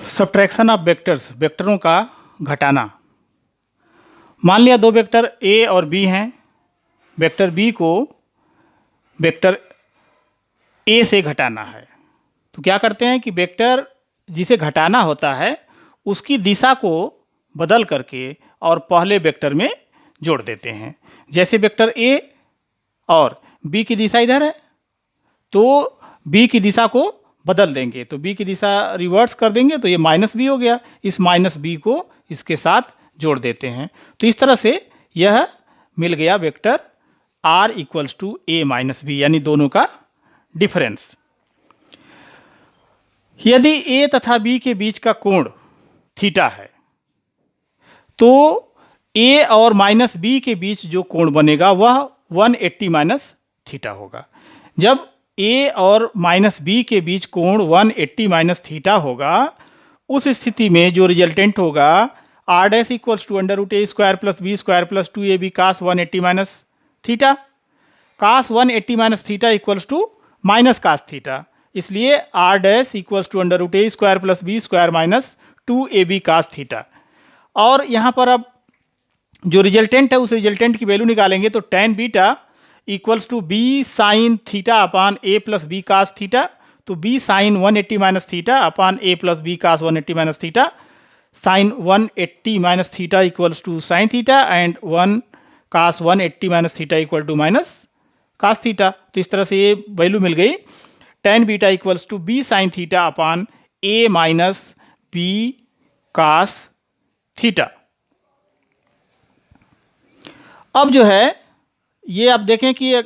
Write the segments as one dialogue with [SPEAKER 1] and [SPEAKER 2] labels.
[SPEAKER 1] Subtraction of vectors, वेक्टरों का घटाना। मान लिया दो वेक्टर ए और बी हैं। वेक्टर बी को वेक्टर ए से घटाना है। तो क्या करते हैं कि वेक्टर जिसे घटाना होता है उसकी दिशा को बदल करके और पहले वेक्टर में जोड़ देते हैं। जैसे वेक्टर ए और बी की दिशा इधर है तो बी की दिशा को बदल देंगे, तो बी की दिशा रिवर्स कर देंगे तो ये माइनस बी हो गया। इस माइनस बी को इसके साथ जोड़ देते हैं। तो इस तरह से यह मिल गया vector r equals to a minus b, यानी दोनों का डिफरेंस। यदि ए तथा बी के बीच का कोण थीटा है तो ए और माइनस बी के बीच जो कोण बनेगा वह 180 माइनस थीटा होगा। जब ए और माइनस बी के बीच कोण 180 माइनस थीटा होगा, उस स्थिति में जो रिजल्टेंट होगा r dash equals to under root a square plus b square plus 2ab cos 180 minus theta. Cos 180 minus theta equals to minus cos theta, इसलिए r dash equals to under root a square plus b square minus 2ab cos theta. और यहाँ पर अब जो resultant है उस resultant की value निकालेंगे तो tan beta equals to B sine theta upon A plus B cos theta. तो B sine 180 minus theta upon A plus B cos 180 minus theta. Sine 180 minus theta equals to sine theta and 1 cos 180 minus theta equal to minus cos theta. तो इस तरह से ये value मिल गई tan beta equals to B sine theta upon A minus B cos theta. अब जो है ये आप देखें कि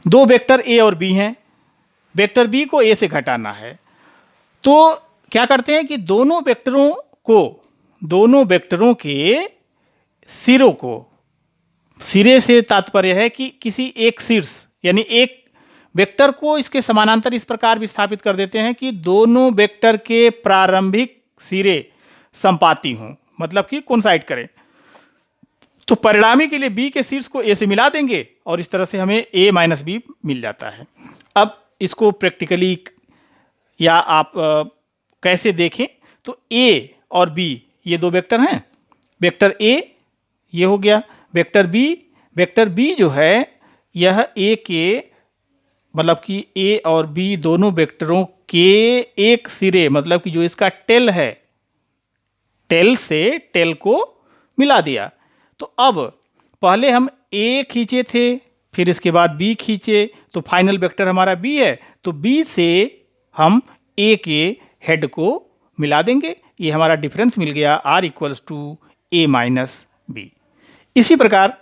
[SPEAKER 1] दो वेक्टर ए और बी हैं। वेक्टर बी को ए से घटाना है तो क्या करते हैं कि दोनों वेक्टरों के सिरों को, सिरे से तात्पर्य है कि किसी एक शीर्ष यानी एक वेक्टर को इसके समानांतर इस प्रकार विस्थापित कर देते हैं कि दोनों वेक्टर के प्रारंभिक सिरे संपाती हों, मतलब कि कोइंसाइड करें। तो परिणामी के लिए बी के शीर्ष को ए से मिला देंगे और इस तरह से हमें ए माइनस बी मिल जाता है। अब इसको प्रैक्टिकली या आप कैसे देखें तो ए और बी ये दो वेक्टर हैं। वेक्टर ए ये हो गया, वेक्टर बी जो है यह ए के मतलब कि ए और बी दोनों वेक्टरों के एक सिरे, मतलब कि जो इसका टेल है, टेल से टेल को मिला दिया। तो अब पहले हम ए खींचे थे, फिर इसके बाद बी खींचे, तो फाइनल वेक्टर हमारा बी है। तो बी से हम ए के हेड को मिला देंगे, ये हमारा डिफरेंस मिल गया r equals to a minus b. इसी प्रकार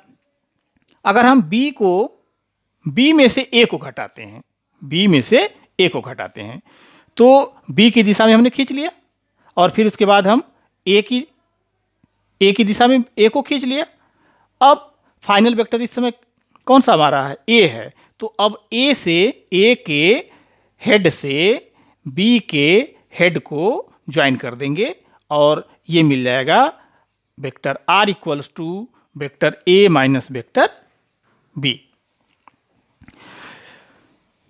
[SPEAKER 1] अगर हम बी में से ए को घटाते हैं, बी में से ए को घटाते हैं तो बी की दिशा में हमने खींच लिया और फिर इसके बाद हम ए की दिशा में ए को खींच लिया। अब फाइनल वेक्टर इस समय कौन सा हमारा है, ए है। तो अब ए से ए के हेड से बी के हेड को ज्वाइन कर देंगे और ये मिल जाएगा vector r equals to vector A minus vector b.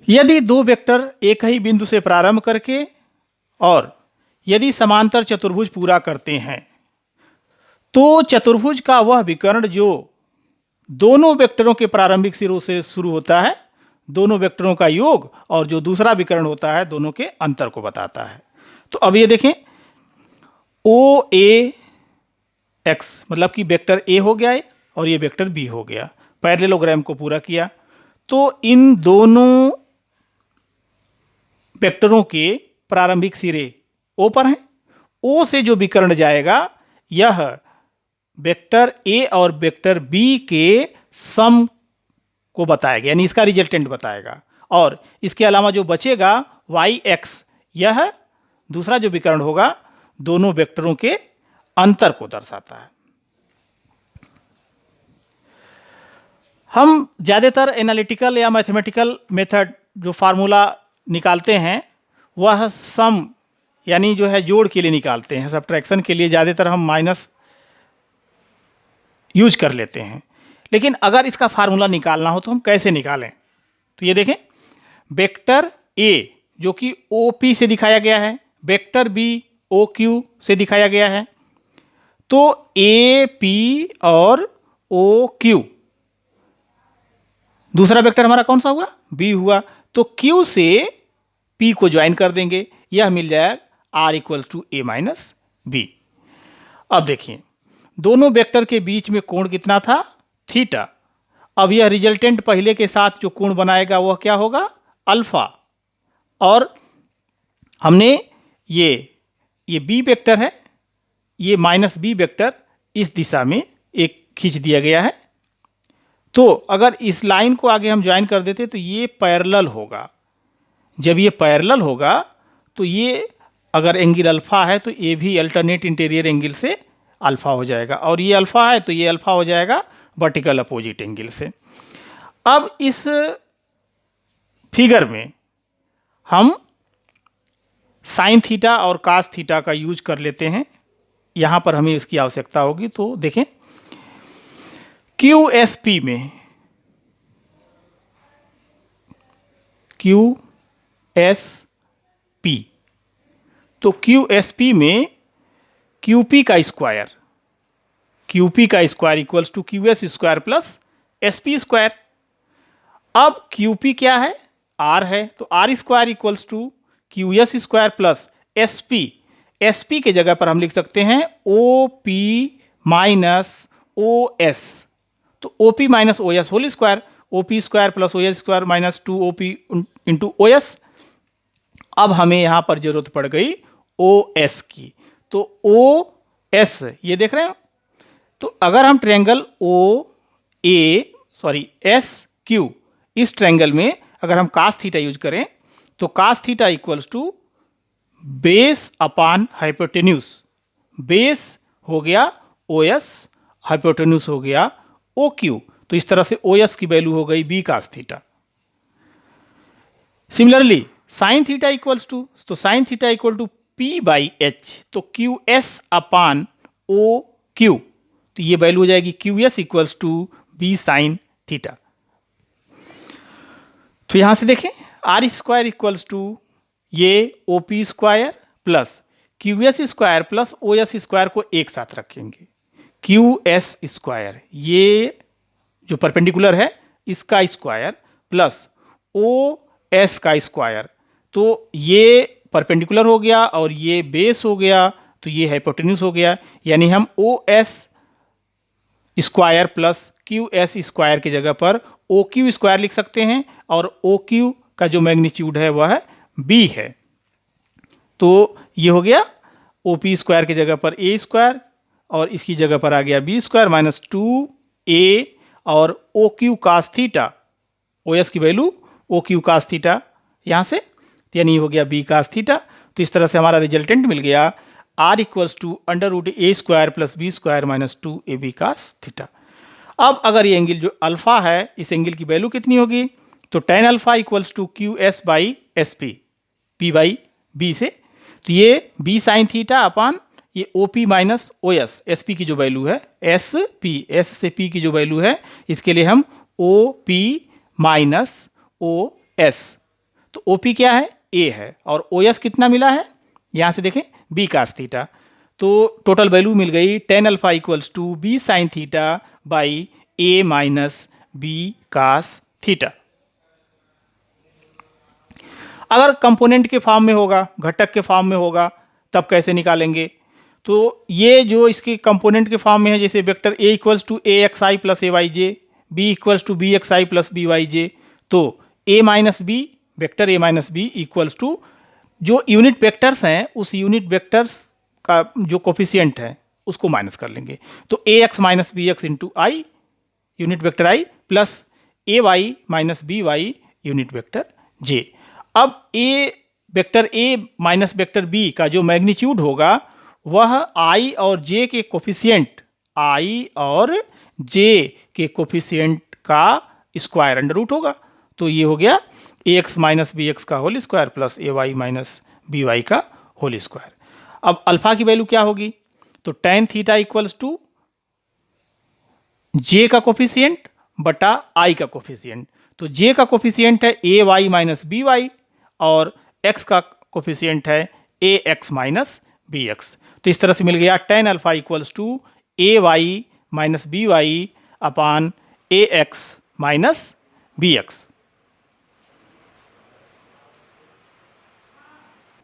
[SPEAKER 1] यदि दो वेक्टर एक ही बिंदु से प्रारंभ करके और यदि समांतर चतुर्भुज पूरा करते हैं तो चतुर्भुज का वह विकर्ण जो दोनों वेक्टरों के प्रारंभिक सिरों से शुरू होता है, दोनों वेक्टरों का योग, और जो दूसरा विकर्ण होता है दोनों के अंतर को बताता है। तो अब ये देखें ओ ए एक्स मतलब कि वेक्टर ए हो गया है और ये वेक्टर बी हो गया। पैरेललोग्राम को पूरा किया तो इन दोनों वेक्टरों के प्रारंभिक सिरे ओ पर हैं। ओ से जो विकर्ण जाएगा यह वेक्टर ए और वेक्टर बी के सम को बताएगा, यानी इसका रिजल्टेंट बताएगा। और इसके अलावा जो बचेगा वाई एक्स, यह दूसरा जो विकर्ण होगा दोनों वेक्टरों के अंतर को दर्शाता है। हम ज्यादातर एनालिटिकल या मैथमेटिकल मेथड जो फार्मूला निकालते हैं वह सम यानी जो है जोड़ के लिए निकालते हैं। सब्ट्रैक्शन के लिए ज्यादातर हम माइनस यूज कर लेते हैं, लेकिन अगर इसका फार्मूला निकालना हो तो हम कैसे निकालें। तो ये देखें वेक्टर ए जो कि OP से दिखाया गया है, वेक्टर बी ओ क्यू से दिखाया गया है। तो ए पी और ओ क्यू, दूसरा वेक्टर हमारा कौन सा हुआ, बी हुआ। तो क्यू से पी को ज्वाइन कर देंगे, यह मिल जाएगा R equals to a minus b. अब देखिए दोनों वेक्टर के बीच में कोण कितना था, थीटा। अब यह रिजल्टेंट पहले के साथ जो कोण बनाएगा वह क्या होगा, अल्फा। और हमने ये बी वेक्टर है, ये माइनस बी वेक्टर इस दिशा में एक खींच दिया गया है। तो अगर इस लाइन को आगे हम ज्वाइन कर देते तो ये पैरेलल होगा। जब ये पैरेलल होगा तो ये अगर एंगल अल्फा है तो ये भी अल्टरनेट इंटीरियर एंगल से अल्फा हो जाएगा, और ये अल्फा है तो ये अल्फा हो जाएगा वर्टिकल अपोजिट एंगल से। अब इस फिगर में हम साइन थीटा और कास थीटा का यूज कर लेते हैं, यहां पर हमें इसकी आवश्यकता होगी। तो देखें क्यू एस पी में, क्यू एस पी, तो क्यू एस पी में क्यू पी का स्क्वायर, क्यू पी का square equals to Q S square plus S P square. अब क्यू पी क्या है, आर है, तो R square equals to Q S square plus S P. S P के जगह पर हम लिख सकते हैं O P minus O S, तो O P minus O S whole square, O P square plus O S square minus 2 O P into O S. अब हमें यहां पर जरूरत पड़ गई ओ एस की, तो ओ एस ये देख रहे हैं। तो अगर हम ट्रायंगल एस क्यू, इस ट्रायंगल में अगर हम कास थीटा यूज करें तो cos theta equals to base upon hypotenuse, base हो गया ओ एस, हाइपोटेन्यूज हो गया ओ क्यू। तो इस तरह से ओ एस की वैल्यू हो गई B cos theta. Similarly sine theta equals to, तो sine theta equal to P by H, तो Q S upon O Q, तो ये वैल्यू हो जाएगी Q S equals to B sine theta. तो यहां से देखें आर स्क्वायर इक्वल्स टू ये O P square plus Q S square plus O S square को एक साथ रखेंगे, क्यू एस स्क्वायर ये जो परपेंडिकुलर है इसका स्क्वायर प्लस ओ एस का स्क्वायर, तो ये परपेंडिकुलर हो गया और ये बेस हो गया, तो ये हाइपोटेन्यूज हो गया। यानी हम O S square plus Q S square की जगह पर ओ क्यू स्क्वायर लिख सकते हैं, और ओ क्यू का जो मैग्नीट्यूड है वह बी है। तो ये हो गया ओ पी स्क्वायर की जगह पर ए स्क्वायर, और इसकी जगह पर आ गया बी स्क्वायर माइनस 2a, और O Q cos theta, O S की value O Q cos theta यहाँ से, यानी हो गया बी कास थीटा। तो इस तरह से हमारा रिजल्टेंट मिल गया R equals to under root a square plus b square minus 2ab cos theta. अब अगर ये एंगल जो अल्फा है, इस एंगल की वैल्यू कितनी होगी, तो tan alpha equals to Q S by S P, P by B से, तो ये बी साइन थीटा अपान ये O P minus O S, S P की जो वैल्यू है, एस पी, एस से पी की जो वैल्यू है, इसके लिए हम O P minus O S, तो ओ पी क्या है, ए है, और ओ एस कितना मिला है, यहां से देखें बी कास थीटा। तो टोटल वैल्यू मिल गई tan alpha equals to B sine theta by a minus B cos theta. अगर कंपोनेंट के फॉर्म में होगा, घटक के फॉर्म में होगा, तब कैसे निकालेंगे, तो ये जो इसके कंपोनेंट के फॉर्म में है, जैसे vector A equals to A X I plus A Y J, B equals to B X I plus B Y J, तो A minus B, vector A minus B equals to जो unit vectors हैं उस unit vectors का जो coefficient है उसको minus कर लेंगे, तो A x minus B X into I unit vector I plus A Y minus B Y unit vector J. अब A vector A minus vector B का जो मैग्नीट्यूड होगा वह आई और जे के कोफिशिएंट, आई और जे के कोफिशिएंट का स्क्वायर अंडर रूट होगा, तो ये हो गया ए एक्स माइनस बी एक्स का whole square plus A Y minus B Y का होल स्क्वायर। अब अल्फा की वैल्यू क्या होगी, तो टेन थीटा इक्वल्स टू जे का कोफिशिएंट बटा आई का कोफिशिएंट, तो जे का कोफिशिएंट है a Y minus B y और एक्स का कोफिशिएंट है a x minus B x. तो इस तरह से मिल गया tan alpha equals to a Y minus B y upon a x minus B x.